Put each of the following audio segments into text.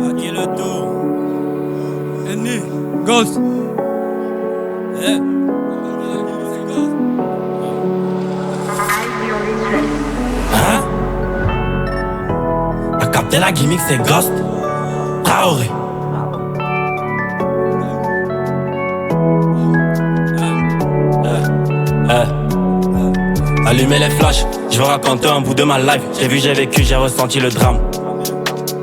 À qui le tour? Ennemi, Ghost. Eh. Hein? T'as capté la gimmick, c'est Ghost. Traoré. Allumez les flashs, je veux raconter un bout de ma life. J'ai vu, j'ai vécu, j'ai ressenti le drame.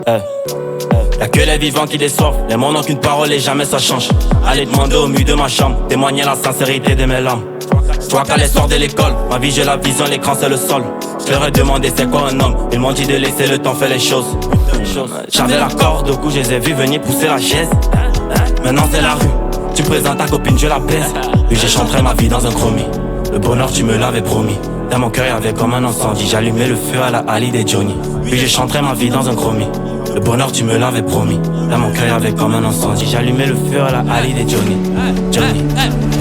Y'a que les vivants qui déçoivent. Les mots n'ont qu'une parole et jamais ça change. Allez demander au mur de ma chambre, témoigner la sincérité de mes larmes. Toi qu'à l'essor de l'école, ma vie j'ai la vision, l'écran c'est le sol. Je leur ai demandé c'est quoi un homme, ils m'ont dit de laisser le temps faire les choses. J'avais la corde au cou, je les ai vus venir pousser la chaise. Maintenant c'est la rue, tu présentes ta copine, je la baise. Puis j'ai chanté ma vie dans un chromie. Le bonheur tu me l'avais promis. Dans mon cœur y'avait comme un incendie. J'allumais le feu à la Ali des Johnny. Puis j'ai chanté ma vie dans un chromie. Le bonheur tu me l'avais promis. Dans mon cœur y'avait comme un incendie. J'allumais le feu à la Ali des Johnny. Johnny,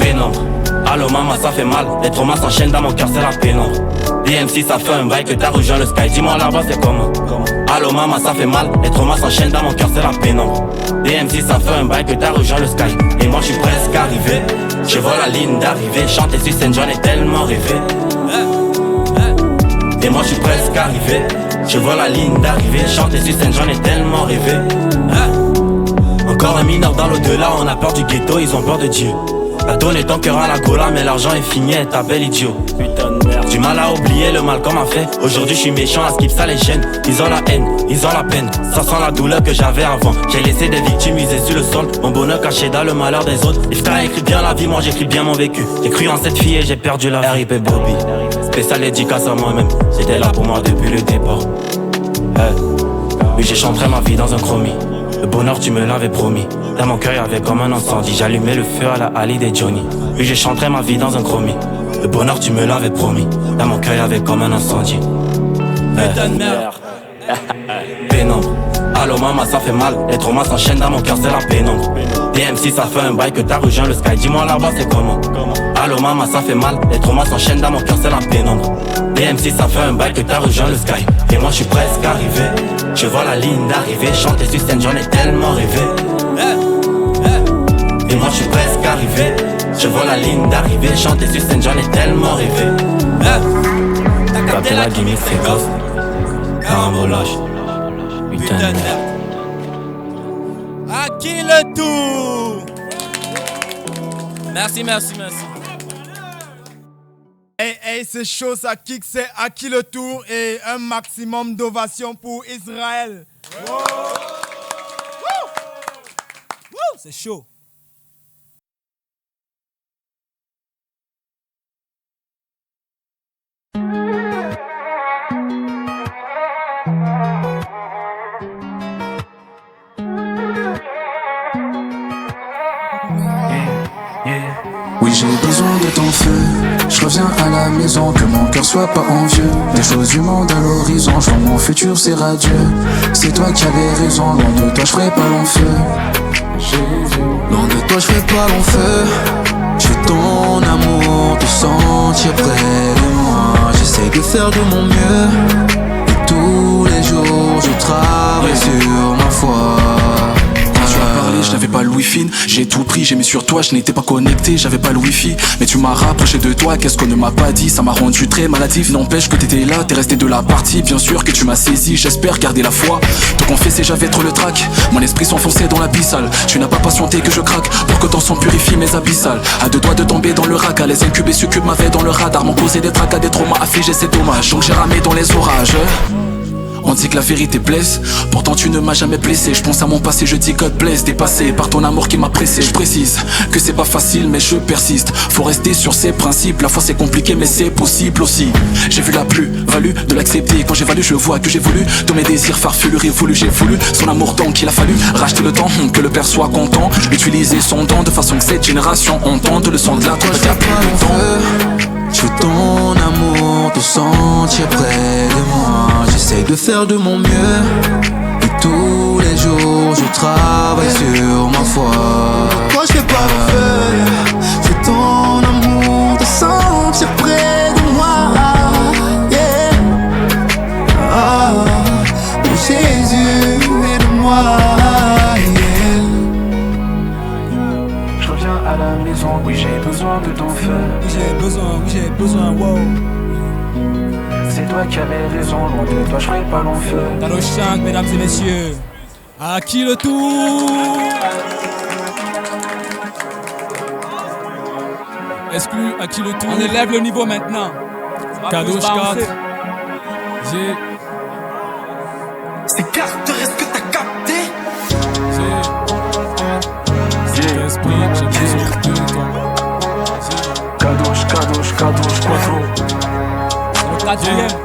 pénombre. Allo maman ça fait mal. Les traumas s'enchaînent dans mon cœur c'est la pénombre. DMC ça fait un bail que t'as rejoint le sky. Dis-moi là-bas c'est comment? Allo maman ça fait mal. Les traumas s'enchaînent dans mon cœur c'est la pénombre. DMC ça fait un bail que t'as rejoint le sky. Et moi je suis presque arrivé. Je vois la ligne d'arrivée. Chanter sur scène j'en ai tellement rêvé. Et moi je suis presque arrivé. Je vois la ligne d'arrivée. Chanter sur scène j'en ai tellement rêvé. Encore un mineur dans l'au-delà. On a peur du ghetto, ils ont peur de Dieu. T'as donné ton cœur à la gola, mais l'argent est fini, ta belle idiot. Putain de merde. Du mal à oublier le mal qu'on m'a fait. Aujourd'hui je suis méchant, à skip ça les gêne. Ils ont la haine, ils ont la peine. Ça sent la douleur que j'avais avant. J'ai laissé des victimes user sur le sol. Mon bonheur caché dans le malheur des autres. Ifta écrit bien la vie, moi j'écris bien mon vécu. J'ai cru en cette fille et j'ai perdu la RIP Bobby. Spécial dédicace à moi-même. C'était là pour moi depuis le départ. Oui j'ai chanté ma vie dans un chromie. Le bonheur tu me l'avais promis. Dans mon cœur y'avait comme un incendie. J'allumais le feu à la Ali des Johnny. Puis j'ai chanté ma vie dans un chromie. Le bonheur tu me l'avais promis. Dans mon cœur y'avait comme un incendie. Putain de merde. Pénombre. Allo maman ça fait mal. Les traumas s'enchaînent dans mon cœur c'est la pénombre. DMC ça fait un bail que t'as rejoint le sky. Dis-moi là-bas c'est comment? Allo maman ça fait mal. Les traumas s'enchaînent dans mon cœur c'est la pénombre. DMC ça fait un bail que t'as rejoint le sky. Et moi je suis presque arrivé. Je vois la ligne d'arrivée. Chanter sur scène j'en ai tellement rêvé. Et moi je suis presque arrivé. Je vois la ligne d'arrivée. Chanter sur scène j'en ai tellement rêvé. T'as capté la gimmick c'est Ghost. Carambolage. Putain de merde. À qui le tour? Merci. Hey, c'est chaud, ça kick, c'est à qui le tour et un maximum d'ovation pour Israël. Wow. C'est chaud. Oui j'ai besoin de ton feu. Je reviens à la maison, que mon cœur soit pas envieux. Des choses du monde à l'horizon, je vois mon futur c'est radieux. C'est toi qui avais raison, loin de toi je ferai pas long feu. Loin de toi je ferai pas long feu. Je suis ton amour, te sentir près de moi. J'essaie de faire de mon mieux. Et tous les jours je travaille sur ma foi. Je n'avais pas le wifi, j'ai tout pris, j'ai mis sur toi, je n'étais pas connecté, j'avais pas le wifi. Mais tu m'as rapproché de toi, qu'est-ce qu'on ne m'a pas dit, ça m'a rendu très maladif. N'empêche que t'étais là, t'es resté de la partie, bien sûr que tu m'as saisi, j'espère garder la foi. Te confesser j'avais trop le trac, mon esprit s'enfonçait dans l'abyssal. Tu n'as pas patienté que je craque, pour que ton sang purifie mes abyssales. À deux doigts de tomber dans le rack, à les incubes et succubes m'avaient dans le radar. M'ont causé des tracas, des traumas affligés, c'est dommage. Donc j'ai ramé dans les orages. On dit que la vérité blesse, pourtant tu ne m'as jamais blessé. Je pense à mon passé, je dis God bless. Dépassé par ton amour qui m'a pressé. Je précise que c'est pas facile mais je persiste. Faut rester sur ses principes, la foi c'est compliqué mais c'est possible aussi. J'ai vu la plus-value de l'accepter. Quand j'évalue je vois que j'ai voulu de mes désirs farfelus révolus. J'ai voulu son amour donc il a fallu racheter le temps, que le père soit content. Utiliser son don de façon que cette génération entende le son de la toi. Je veux ton amour, te sentir près de moi. J'essaie de faire de mon mieux. Et tous les jours je travaille sur ma foi. Pourquoi je fais pas le feu? Je veux ton amour, te sentir près de moi. Yeah. Oh, Jésus, aide-moi. raison, oui j'ai besoin de ton feu. Oui j'ai besoin, wow. C'est toi qui avais raison, loin de toi je ferai pas long feu. Dans nos chants, mesdames et messieurs, à qui le tour? Exclu, à qui le tour? On élève le niveau maintenant. Cadeau 4. J'ai. C'est caractéristiques que t'as capté. J'ai esprit, j'ai besoin de toi. Cadeau, quattro. Le quatrième.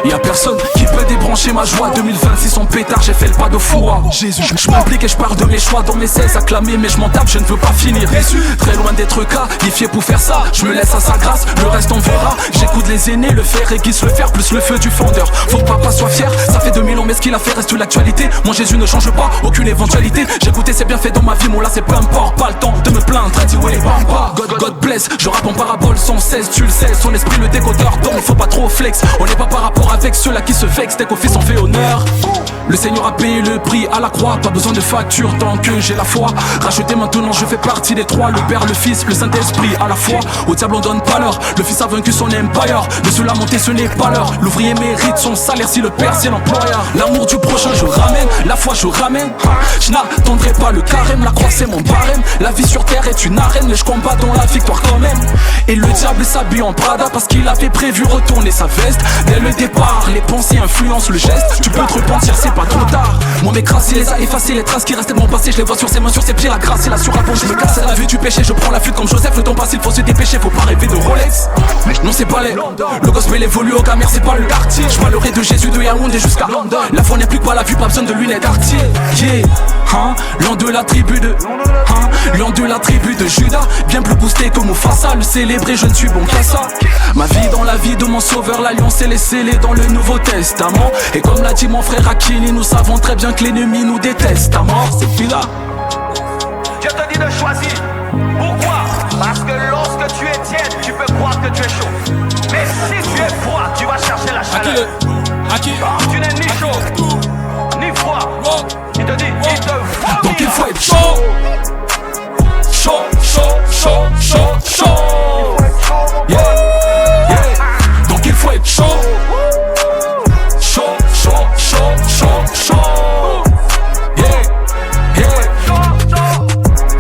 Y'a personne qui peut débrancher ma joie. 2026 en pétard, j'ai fait le pas de foi. Jésus, je m'implique et je parle de mes choix. Dans mes 16 acclamés, mais je m'en tape, je ne veux pas finir déçu. Très loin d'être qualifié pour faire ça. Je me laisse à sa grâce, le reste on verra. J'écoute les aînés, le fer aiguise le fer, plus le feu du fondeur. Faut que papa soit fier, ça fait 2000 ans, mais ce qu'il a fait reste l'actualité. Mon Jésus ne change pas, aucune éventualité. J'ai goûté ses bienfaits dans ma vie, mon là c'est peu importe. Pas le temps de me plaindre, dit ouais, bamba. God bless, je rappe en parabole sans cesse, tu le sais. Son esprit le décodeur, donc faut pas trop flex. On n'est pas par rapport avec ceux-là qui se vexent, dès qu'au fils on fait honneur. Le Seigneur a payé le prix à la croix, pas besoin de facture tant que j'ai la foi. Racheté maintenant, je fais partie des trois, le Père, le Fils, le Saint-Esprit à la fois. Au diable on donne pas l'heure, le Fils a vaincu son empire. De se lamenter ce n'est pas l'heure, l'ouvrier mérite son salaire si le Père c'est l'employeur. L'amour du prochain je ramène, la foi je ramène. Je n'attendrai pas le carême, la croix c'est mon barème. La vie sur terre est une arène, mais je combats dans la victoire quand même. Et le diable s'habille en Prada parce qu'il avait prévu retourner sa veste. Dès le départ, les pensées influencent le geste. Tu peux te repentir, c'est pas trop tard. Mon écrasé les a effacés, les traces qui restaient de mon passé. Je les vois sur ses mains, sur ses pieds, la grâce et la surapproche. Je me casse à la vue du péché, je prends la fuite comme Joseph. Le temps passe, il faut se dépêcher, faut pas rêver de Rolex. Non c'est pas les le gospel évolue au Camer, c'est pas le quartier. Je parlerai de Jésus de Yaoundé jusqu'à London. La foi n'est plus que pas la vue, pas besoin de lunettes quartier. Yeah, hein, l'an de la tribu de l'an de la tribu de Judas. Bien plus boosté que Mufasa, le célébrer je ne suis bon qu'à ça. Ma vie dans la vie de mon sauveur, l'alliance elle est scellée dans le Nouveau Testament. Et comme l'a dit mon frère Akini, nous savons très bien que l'ennemi nous déteste à mort, c'est plus là. Dieu te dit de choisir. Pourquoi? Parce que lorsque tu es tiède, tu peux croire que tu es chaud. Mais si tu es froid, tu vas chercher la chaleur. Tu n'es ni chaud, ni froid. Il te dit, il te voit. Donc il faut être chaud. Chaud, chaud, chaud, chaud, chaud. Yeah, yeah. Donc il faut être chaud. Chaud, chaud, chaud, chaud, chaud. Yeah, yeah.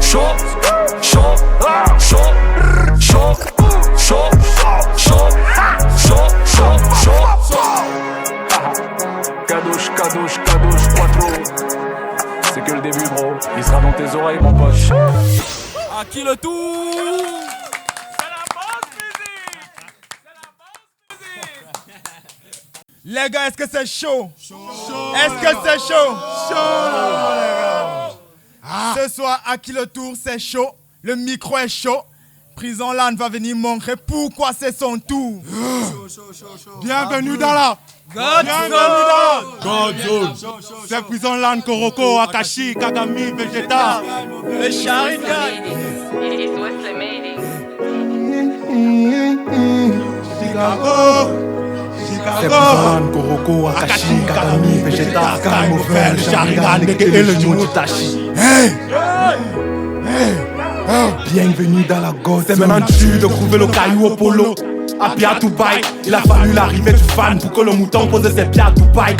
Chaud, chaud, chaud, chaud, chaud, chaud, chaud, chaud. Cadeau, quattro. C'est que le début, bro. Il sera dans tes oreilles, mon pote. À qui le tour? Les gars, est-ce que c'est chaud? Est-ce que c'est chaud? Ce soir, à qui le tour, c'est chaud. Le micro est chaud. Prison Land va venir montrer pourquoi c'est son tour. Bienvenue dans la God Zone. C'est Prison Land, Koroko, Akashi, Kagami, Vegeta. Le Sharingan. Chicago. C'est Prison Land, Koroko, Akashi, Kagami, Vegeta, Kamofel, le Sharingan et le Jumutashi. Bienvenue dans la God. C'est maintenant dur de trouver le caillou au polo. À pied à Dubaï, il a fallu l'arrivée du fan pour que le mouton pose ses pieds à Dubaï.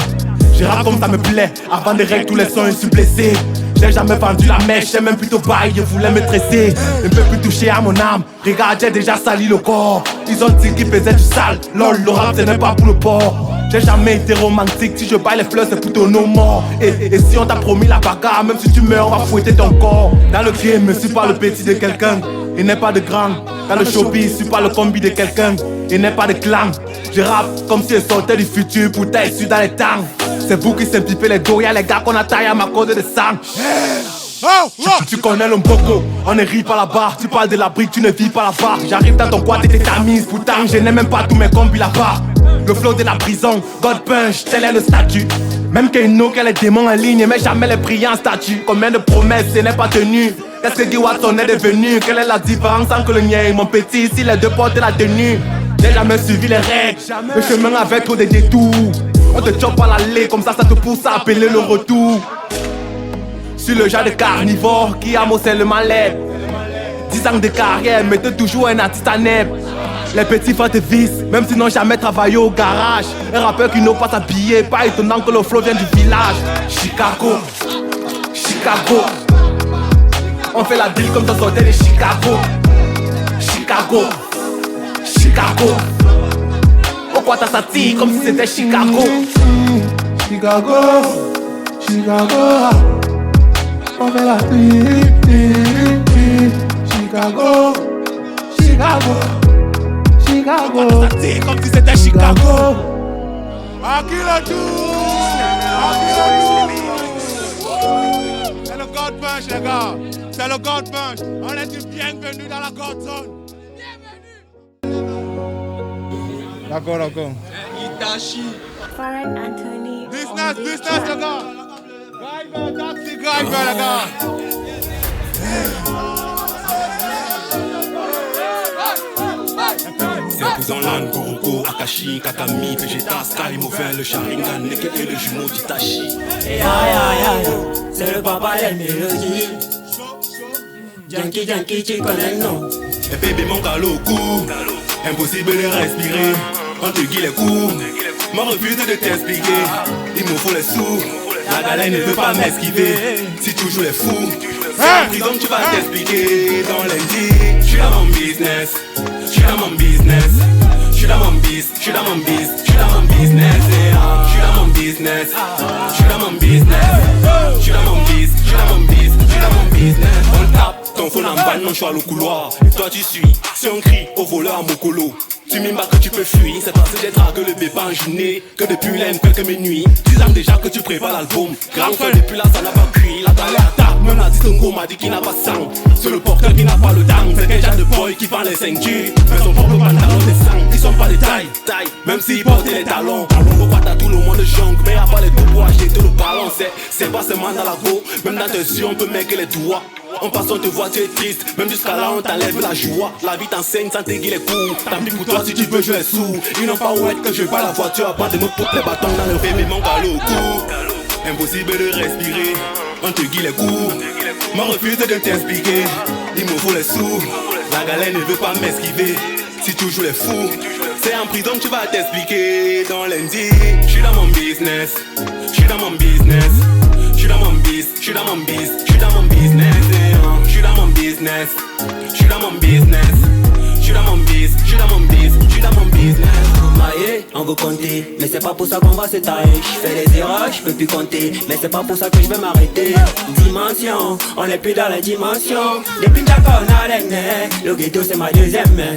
Je rappe comme ça me plaît, avant de règles tous les sons, je suis blessé. J'ai jamais vendu la mèche, j'ai même plutôt bail, je voulais me tresser. Un peu plus touché à mon âme, regarde j'ai déjà sali le corps. Ils ont dit qu'ils faisaient du sale, lol, le rap ce n'est pas pour le porc. J'ai jamais été romantique, si je baille les fleurs c'est plutôt nos morts. Et si on t'a promis la bagarre, même si tu meurs on va fouetter ton corps. Dans le game, je suis pas le petit de quelqu'un, il n'est pas de grand. Dans le showbiz, je suis pas le combi de quelqu'un, il n'est pas de clan. Je rappe comme si je sortais du futur pour t'être issu dans les temps. C'est vous qui simplifiez les dos, y'a les gars qu'on a taillé à ma cause de sang. Tu connais le mboko, on ne rit pas là-bas. Tu parles de la brique, tu ne vis pas là-bas. J'arrive dans ton coin, t'étais ta mise. Pourtant, je n'ai même pas tous mes combis là-bas. Le flow de la prison, God punch, tel est le statut. Même Keno, qu'elle est démon en ligne, mais jamais les brillants statuts. Combien de promesses, ce n'est pas tenu. Qu'est-ce que Guy Watson est devenu? Quelle est la différence entre le mien et mon petit? Si les deux portent la tenue. J'ai jamais suivi les règles, le chemin avec trop de détours. On te chope à l'aller, comme ça te pousse à appeler le retour. suis le genre de carnivore qui amoncellement l'aide. 10 ans de carrière, mais t'es toujours un artiste à neb. Les petits frères te visent, même s'ils n'ont jamais travaillé au garage. Un rappeur qui n'ose pas s'habiller, pas étonnant que le flow vient du village. Chicago, Chicago. On fait la deal comme dans l'hôtel de Chicago. Chicago, Chicago. Pourquoi t'as senti comme si c'était Chicago? Chicago, Chicago. On fait la deal, Chicago, Chicago. Chicago. C'est comme si c'était Chicago. C'est le God Punch, les gars. C'est le God Punch. On est dit bienvenue dans la God Zone. Bienvenue. D'accord. Itachi. Farad Anthony. Business, les gars. Driver, taxi driver, les gars. C'est cousin Lan, Kuroko, Akashi, Kakami, Vegeta, Sky, Mauvais, le Sharingan, Neke et le jumeau d'Itachi. C'est le papa des mélodies. Yankee, tu connais le nom. Et bébé mon caloco, impossible de respirer. On te guille les coups, m'a refusé de t'expliquer. Il me faut les sous, la galère ne veut pas m'esquiver. Si tu joues les fous, c'est en prison que tu vas t'expliquer. Dans lundi, je suis dans mon business. Je suis dans mon business. Je suis dans mon business. Je suis dans mon business. Je suis dans mon business. Je suis dans mon business. Je suis dans mon business. Je suis dans mon business. Je suis dans mon business. Je suis dans mon business. On tape ton phone en balle, non, je suis à le couloir. Et toi tu suis. C'est un cri au voleur à mon colo. Tu m'imbats que tu peux fuir. C'est parce que j'ai dragué le bébé en journée que depuis l'aime quelques minuit. 10 ans déjà que tu prépares l'album. Grand frère depuis là ça n'a pas cuit. Là dans les attaques, même l'artiste Ngo m'a dit qu'il n'a pas sang. C'est le porteur qui n'a pas le temps. C'est quel genre de boy qui vend les 5G. Mais son propre pantalon de sang. Ils sont pas des tailles. Même s'ils portent les talons. Au pas t'as tout le monde jongle. Mais y'a pas les deux pour acheter tout le ballon. C'est pas seulement dans la go. Même dans tes yeux on peut mettre les doigts. En passant te voir tu es triste. Même jusqu'à là on t'enlève la joie. La vie t'enseigne sans t'aiguiller les coups. Tant pis pour toi si tu veux jouer sous. Ils n'ont pas oué que je bats la voiture. Pas de me foutre les bâtons dans le bébé mon caloco. Impossible de respirer. On te guille les coups. M'a refusé de t'expliquer. Il me faut les sous. La galère ne veut pas m'esquiver. Si tu joues les fous, c'est en prison que tu vas t'expliquer. Dans lundi, je suis dans mon business. Je suis dans mon business. Je suis dans mon business. Je suis dans mon business. Je suis dans mon business. Je suis dans mon business. Je suis dans mon business. Je suis dans mon business. Je suis dans mon business. Je suis dans mon business. Maillé, on veut compter, mais c'est pas pour ça qu'on va s'étaler. Je fais des erreurs, je peux plus compter, mais c'est pas pour ça que je vais m'arrêter. Dimension, on est plus dans les dimensions. Depuis d'accord on a les nez, le ghetto c'est ma deuxième main.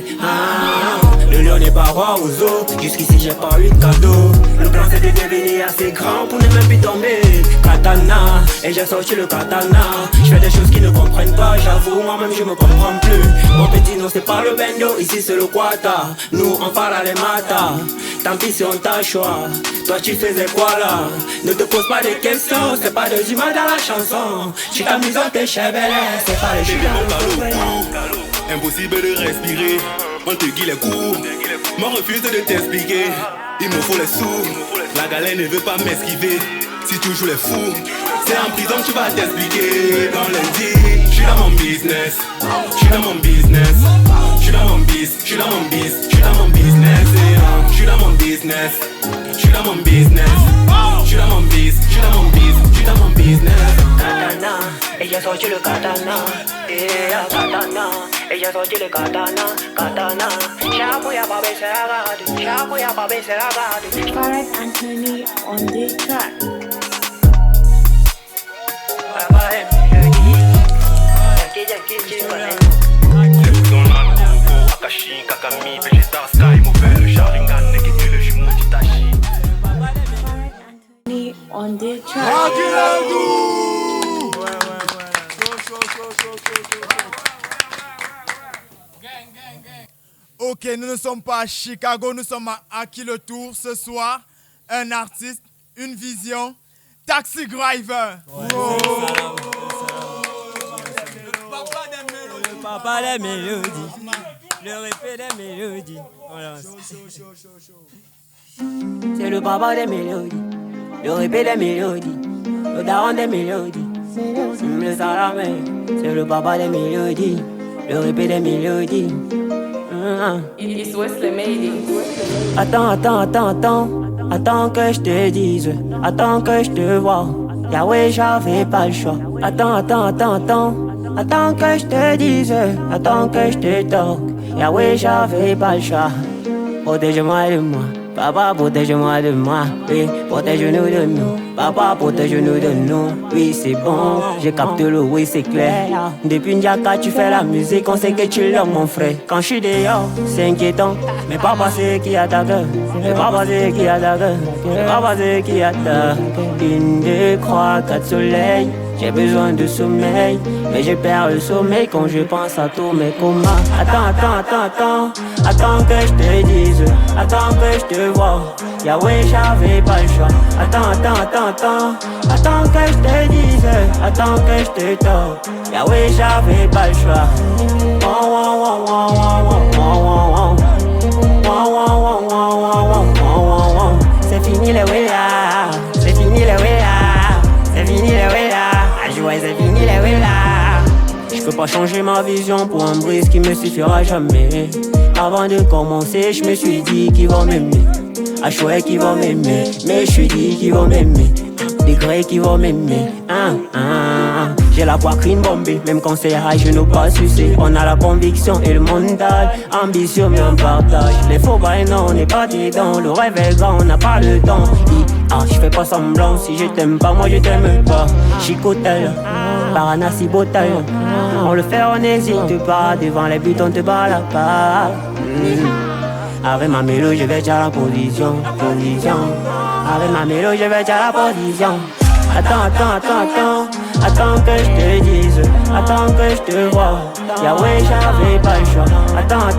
Le lion n'est pas roi aux os, jusqu'ici j'ai pas eu de cadeau. Le plan c'est de devenir assez grand pour ne même plus tomber. Katana, et j'ai sorti le katana. Je fais des choses qu'ils ne comprennent pas, j'avoue moi-même je me comprends plus. Mon petit non c'est pas le bendo, ici c'est le quata. Nous on parle à les matas. Tant pis si on t'a choix. Toi tu faisais quoi là? Ne te pose pas de questions. C'est pas de humains dans la chanson. Tu t'amuses dans tes cheveux. C'est pas les cheveux dans le impossible de respirer. On te guille les coups. M'a refusé de t'expliquer. Il me faut les sous. La galère ne veut pas m'esquiver. Si tu joues les fous, c'est en prison que tu vas t'expliquer. Dans lundi, je suis dans mon business. Je suis dans mon business. Je suis dans mon business. Je suis dans mon business. Je suis dans mon business. Je suis dans mon business. Je suis dans mon business. Je suis dans mon business. Je suis dans mon business. Je suis dans mon business. katana, et j'ai sorti le katana. Katana, et j'ai sorti le katana. Katana, Shabuya pas baisser la garde. Shabuya pas baisser la garde. Farad Anthony on the track. Akashi, Kakami, Vegeta, Sky, Mauvais, le Sharingan, Neke et le jumeau d'Itachi. Farad Anthony on the track. Ok, nous ne sommes pas à Chicago, nous sommes à Aki le Tour ce soir. Un artiste, une vision, Taxi Driver. Le papa des mélodies, le répé des mélodies. Voilà. C'est le papa des mélodies, le répé des mélodies, le daron des mélodies. Le Salamé, c'est le papa des mélodies, le répé des mélodies. It's Wesley Mady. Attends que je te dise, attends que je te vois. Yahweh, j'avais pas le choix. Attends que je te dise, attends que je te toque. Yahweh, j'avais pas le choix. Protège-moi de moi, papa, protège-moi de moi. Oui, protège-nous de nous, papa, protège-nous de nous. Oui, c'est bon, j'ai capté le oui, c'est clair. Depuis Ndiaka, tu fais la musique, on sait que tu l'aimes, mon frère. Quand je suis dehors, c'est inquiétant. Mais papa, c'est qui attaque. Mais papa, c'est qui attaque. Mais papa, c'est qui attaque. Une, deux, trois, quatre soleils. J'ai besoin de sommeil, mais je perds le sommeil quand je pense à tous mes combats. Attends que je te dise, attends que je te vois. Yahweh, j'avais pas le choix. Attends que je te dise, attends que je te toque. Yahweh, j'avais pas le choix. C'est fini les wélas, c'est fini les wélas, c'est fini les wélas. Ouais, c'est fini les wélas. Je peux pas changer ma vision pour un brise qui me suffira jamais. Avant de commencer, je me suis dit qu'ils vont m'aimer. Chouette qui vont m'aimer, mais je suis dit qu'ils vont m'aimer. Des Grecs qui vont m'aimer. J'ai la poitrine bombée, même quand c'est high, je n'ose pas sucer. On a la conviction et le mental, ambition mais on partage. Les faux bails non, on n'est pas dedans. Le rêve est grand, on n'a pas le temps. Je fais pas semblant, si je t'aime pas, moi je t'aime pas. Chicotel, Paranassi Botel. On le fait, on n'hésite pas. Devant les buts, on te bat la part. Avec ma mélodie, je vais à la position. Avec ma mélodie, je vais à la position. Attends que je te dise, attends que je te vois. Yahweh, j'avais pas le choix. Attends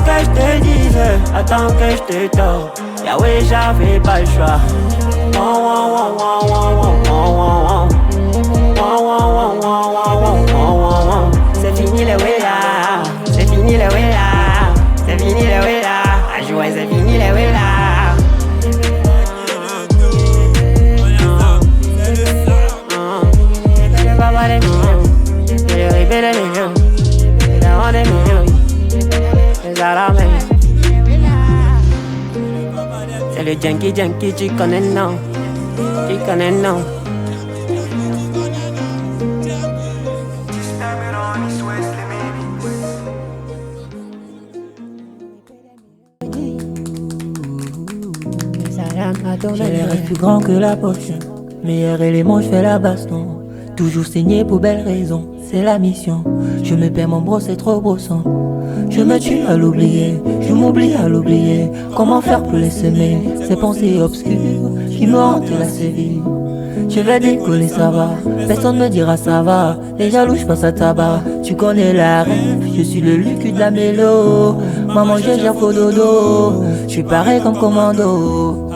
que je te dise, attends que je te toque. Yahweh, j'avais pas le choix. C'est fini les wélas, c'est fini les wélas, c'est fini les wélas. Ouais, c'est fini les wélas. C'est le junkie, tu connais non, tu connais non. J'ai les rêves plus grands que la potion. Meilleur élément, je fais la baston. Toujours saigné pour belle raison, c'est la mission. Je me perds mon bros, c'est trop brossant. Je me tue à l'oublier, je m'oublie à l'oublier. Comment faire pour les semer, ces pensées obscures qui me hantent la séville. Je vais décoller, ça va, personne me dira ça va. Les jaloux, je passe à tabac, tu connais la rêve. Je suis le lucu de la mélo. Maman, je gère faux dodo. Je suis pareil comme commando.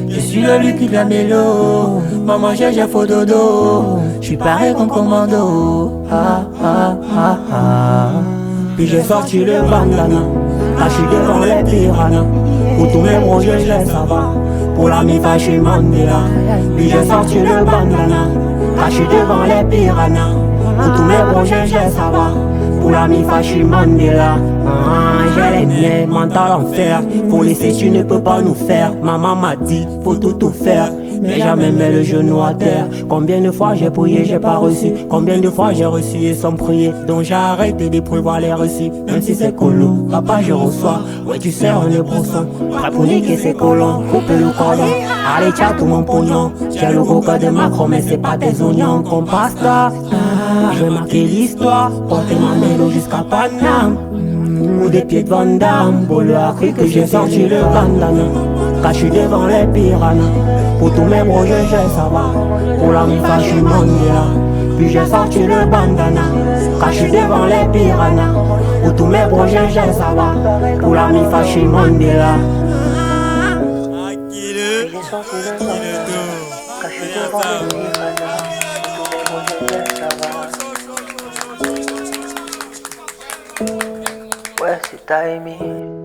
Je suis le lucu de la mélo. Maman, je gère faux dodo. Je suis pareil comme commando. Puis j'ai sorti le bandana, caché devant les piranhas. Pour tous mes projets, je laisse ça va. Pour la mi-fa, je suis Mandela. Puis j'ai sorti le bandana, caché devant les piranhas. Pour tous mes projets, je laisse ça va. Pour la mi-fa, je suis Mandela. J'ai les biens, mental en fer. Pour laisser, tu ne peux pas nous faire. Maman m'a dit, faut tout faire. Mais jamais mets le genou à terre. Combien de fois j'ai prié, j'ai pas reçu. Combien de fois j'ai reçu et sans prier. Donc j'ai arrêté de prévoir les reçus. Même si c'est colo, papa je reçois. Ouais tu sais on est brosson. Prêt pour niquer ses colons, couper le cordon. Allez tiens tout mon pognon. J'ai le coca de Macron mais c'est pas des oignons qu'on passe là. Je vais marquer l'histoire, porter ma mélo jusqu'à Paname. Ou des pieds de Van Damme. Bolo a cru que j'ai sorti le bandana, caché devant les piranhas. Pour tous mes projets, j'ai ça va. Pour la mi-fa, je suis Mandela. Puis j'ai sorti le bandana, caché devant les piranhas. Pour tous mes projets, j'ai ça va. Pour la mi-fa, je suis Mandela. Ouais, c'est timing.